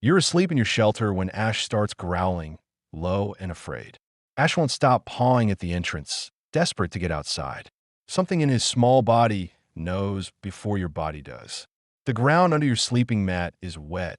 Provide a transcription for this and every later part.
You're asleep in your shelter when Ash starts growling, low and afraid. Ash won't stop pawing at the entrance, desperate to get outside. Something in his small body knows before your body does. The ground under your sleeping mat is wet,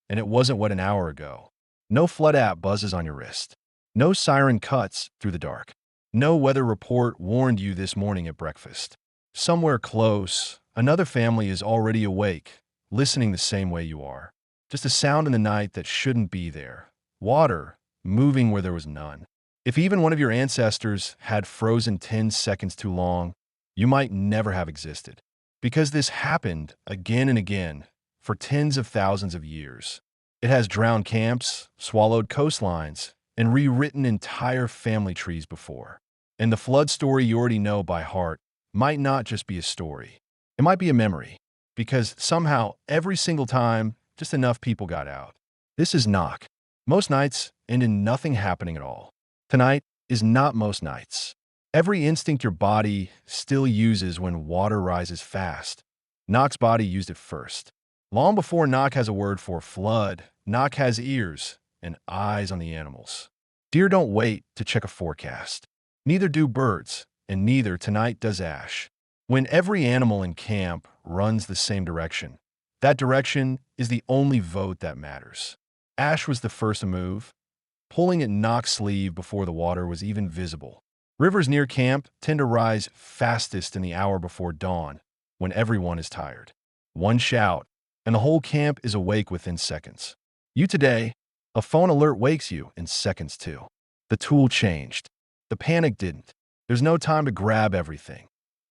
and it wasn't wet an hour ago. No flood app buzzes on your wrist. No siren cuts through the dark. No weather report warned you this morning at breakfast. Somewhere close, another family is already awake, listening the same way you are. Just a sound in the night that shouldn't be there. Water moving where there was none. If even one of your ancestors had frozen 10 seconds too long, you might never have existed. Because this happened again and again for tens of thousands of years. It has drowned camps, swallowed coastlines, and rewritten entire family trees before. And the flood story you already know by heart might not just be a story. It might be a memory, because somehow every single time just enough people got out. This is knock. Most nights end in nothing happening at all. Tonight is not most nights. Every instinct your body still uses when water rises fast. Knock's body used it first. Long before Knock has a word for flood, Knock has ears and eyes on the animals. Deer don't wait to check a forecast. Neither do birds, and neither tonight does Ash. When every animal in camp runs the same direction, that direction is the only vote that matters. Ash was the first to move, pulling at Knock's sleeve before the water was even visible. Rivers near camp tend to rise fastest in the hour before dawn, when everyone is tired. One shout, and the whole camp is awake within seconds. You today, a phone alert wakes you in seconds too. The tool changed. The panic didn't. There's no time to grab everything.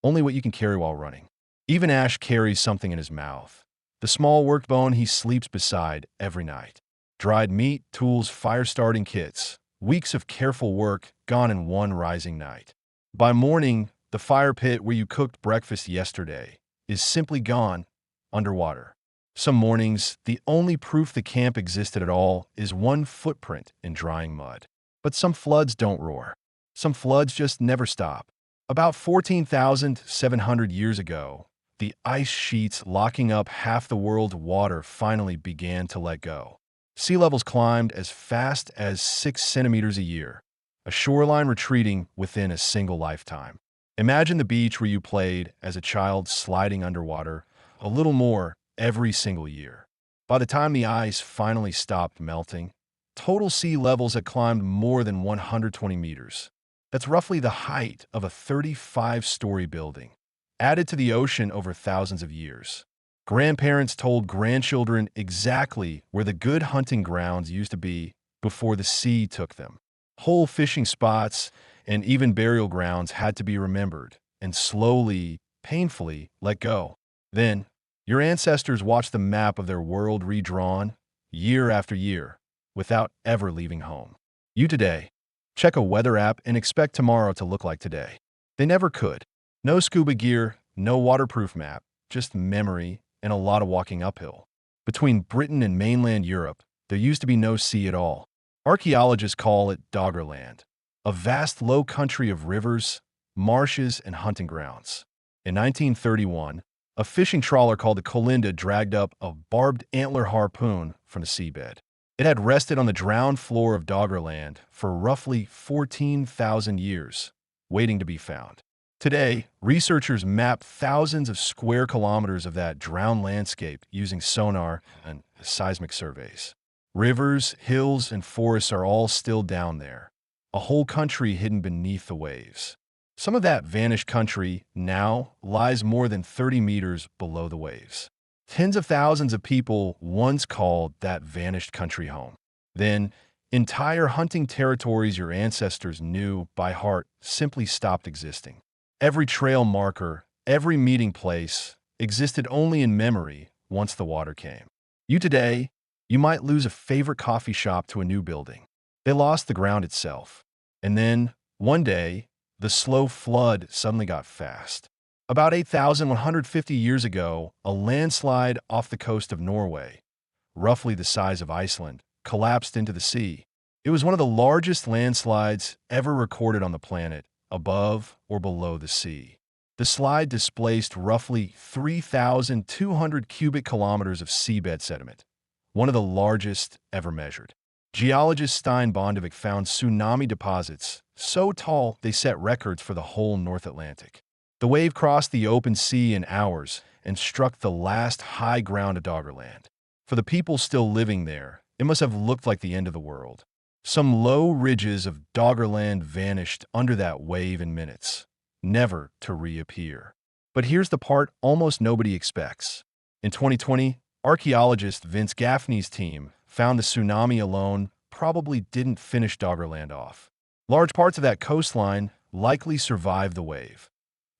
Only what you can carry while running. Even Ash carries something in his mouth. The small work bone he sleeps beside every night. Dried meat, tools, fire-starting kits. Weeks of careful work gone in one rising night. By morning, the fire pit where you cooked breakfast yesterday is simply gone, underwater. Some mornings, the only proof the camp existed at all is one footprint in drying mud. But some floods don't roar. Some floods just never stop. About 14,700 years ago, the ice sheets locking up half the world's water finally began to let go. Sea levels climbed as fast as 6 centimeters a year, a shoreline retreating within a single lifetime. Imagine the beach where you played as a child sliding underwater a little more every single year. By the time the ice finally stopped melting, total sea levels had climbed more than 120 meters. That's roughly the height of a 35-story building, added to the ocean over thousands of years. Grandparents told grandchildren exactly where the good hunting grounds used to be before the sea took them. Whole fishing spots and even burial grounds had to be remembered and slowly, painfully let go. Then, your ancestors watched the map of their world redrawn year after year without ever leaving home. You today, check a weather app and expect tomorrow to look like today. They never could. No scuba gear, no waterproof map, just memory and a lot of walking uphill. Between Britain and mainland Europe, there used to be no sea at all. Archaeologists call it Doggerland, a vast low country of rivers, marshes, and hunting grounds. In 1931, a fishing trawler called the Colinda dragged up a barbed antler harpoon from the seabed. It had rested on the drowned floor of Doggerland for roughly 14,000 years, waiting to be found. Today, researchers map thousands of square kilometers of that drowned landscape using sonar and seismic surveys. Rivers, hills, and forests are all still down there, a whole country hidden beneath the waves. Some of that vanished country now lies more than 30 meters below the waves. Tens of thousands of people once called that vanished country home. Then, entire hunting territories your ancestors knew by heart simply stopped existing. Every trail marker, every meeting place, existed only in memory once the water came. You today, you might lose a favorite coffee shop to a new building. They lost the ground itself. And then, one day, the slow flood suddenly got fast. About 8,150 years ago, a landslide off the coast of Norway, roughly the size of Iceland, collapsed into the sea. It was one of the largest landslides ever recorded on the planet, above or below the sea. The slide displaced roughly 3,200 cubic kilometers of seabed sediment, one of the largest ever measured. Geologist Stein Bondevik found tsunami deposits so tall they set records for the whole North Atlantic. The wave crossed the open sea in hours and struck the last high ground of Doggerland. For the people still living there, it must have looked like the end of the world. Some low ridges of Doggerland vanished under that wave in minutes, never to reappear. But here's the part almost nobody expects. In 2020, archaeologist Vince Gaffney's team found the tsunami alone probably didn't finish Doggerland off. Large parts of that coastline likely survived the wave,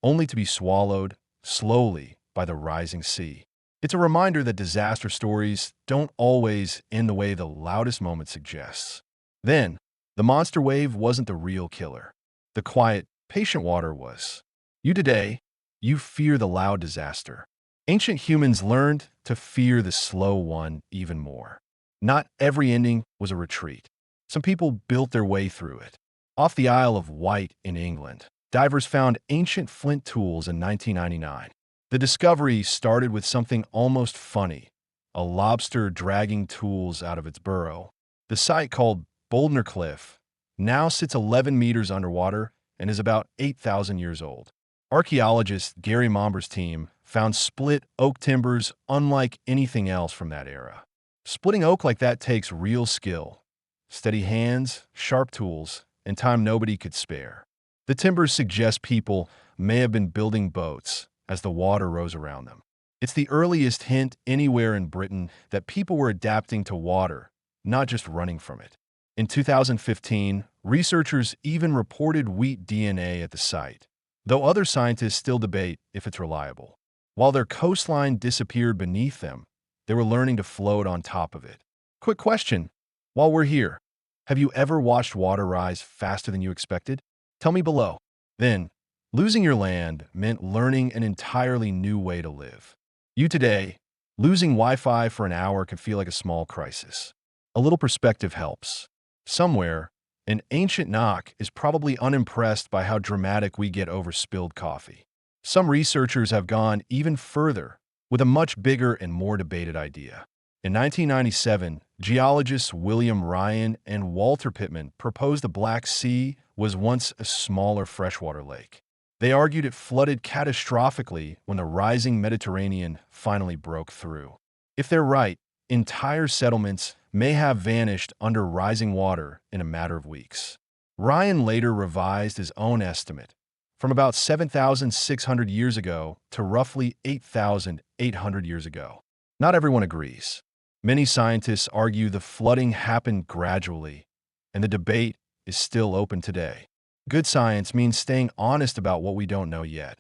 only to be swallowed slowly by the rising sea. It's a reminder that disaster stories don't always end the way the loudest moment suggests. Then, the monster wave wasn't the real killer. The quiet, patient water was. Today, you fear the loud disaster. Ancient humans learned to fear the slow one even more. Not every ending was a retreat. Some people built their way through it. Off the Isle of Wight in England, divers found ancient flint tools in 1999. The discovery started with something almost funny, a lobster dragging tools out of its burrow. The site, called Bouldnor Cliff, now sits 11 meters underwater and is about 8,000 years old. Archaeologist Gary Momber's team found split oak timbers unlike anything else from that era. Splitting oak like that takes real skill, steady hands, sharp tools, and time nobody could spare. The timbers suggest people may have been building boats as the water rose around them. It's the earliest hint anywhere in Britain that people were adapting to water, not just running from it. In 2015, researchers even reported wheat DNA at the site, though other scientists still debate if it's reliable. While their coastline disappeared beneath them, they were learning to float on top of it. Quick question, while we're here, have you ever watched water rise faster than you expected? Tell me below. Then, losing your land meant learning an entirely new way to live. Today, losing Wi-Fi for an hour can feel like a small crisis. A little perspective helps. Somewhere, an ancient knock is probably unimpressed by how dramatic we get over spilled coffee. Some researchers have gone even further with a much bigger and more debated idea. In 1997, geologists William Ryan and Walter Pittman proposed the Black Sea was once a smaller freshwater lake. They argued it flooded catastrophically when the rising Mediterranean finally broke through. If they're right, entire settlements may have vanished under rising water in a matter of weeks. Ryan later revised his own estimate from about 7,600 years ago to roughly 8,800 years ago. Not everyone agrees. Many scientists argue the flooding happened gradually, and the debate is still open today. Good science means staying honest about what we don't know yet,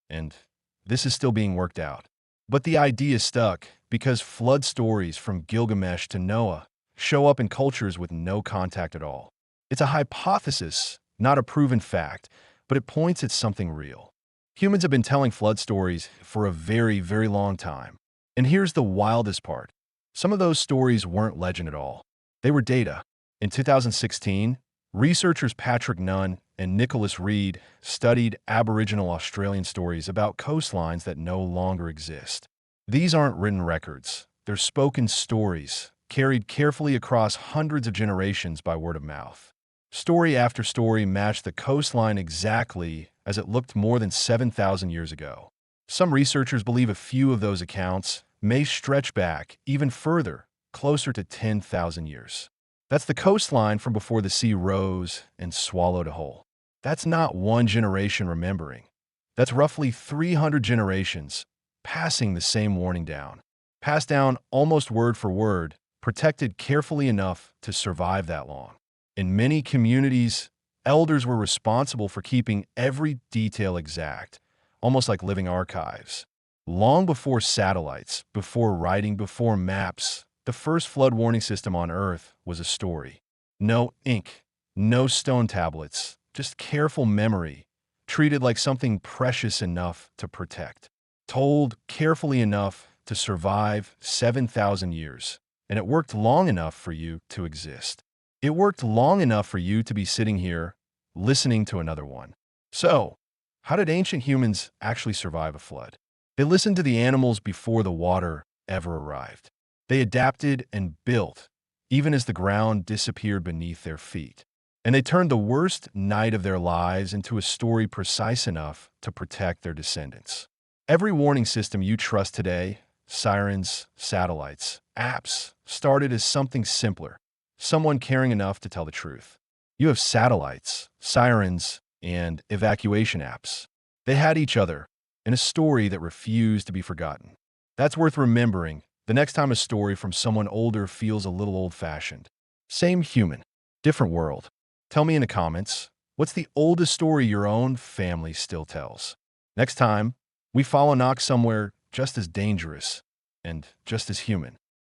and this is still being worked out. But the idea stuck because flood stories from Gilgamesh to Noah show up in cultures with no contact at all. It's a hypothesis, not a proven fact, but it points at something real. Humans have been telling flood stories for a very, very long time. And here's the wildest part. Some of those stories weren't legend at all. They were data. In 2016, researchers Patrick Nunn and Nicholas Reed studied Aboriginal Australian stories about coastlines that no longer exist. These aren't written records. They're spoken stories, carried carefully across hundreds of generations by word of mouth. Story after story matched the coastline exactly as it looked more than 7,000 years ago. Some researchers believe a few of those accounts may stretch back even further, closer to 10,000 years. That's the coastline from before the sea rose and swallowed a whole. That's not one generation remembering. That's roughly 300 generations passing the same warning down. Passed down almost word for word, protected carefully enough to survive that long. In many communities, elders were responsible for keeping every detail exact, almost like living archives. Long before satellites, before writing, before maps, the first flood warning system on Earth was a story. No ink, no stone tablets, just careful memory, treated like something precious enough to protect. Told carefully enough to survive 7,000 years. And it worked long enough for you to exist. It worked long enough for you to be sitting here, listening to another one. So, how did ancient humans actually survive a flood? They listened to the animals before the water ever arrived. They adapted and built, even as the ground disappeared beneath their feet. And they turned the worst night of their lives into a story precise enough to protect their descendants. Every warning system you trust today, sirens, satellites, apps, started as something simpler, someone caring enough to tell the truth. You have satellites, sirens, and evacuation apps. They had each other in a story that refused to be forgotten. That's worth remembering the next time a story from someone older feels a little old-fashioned. Same human, different world. Tell me in the comments, what's the oldest story your own family still tells? Next time, we follow Knock somewhere just as dangerous and just as human.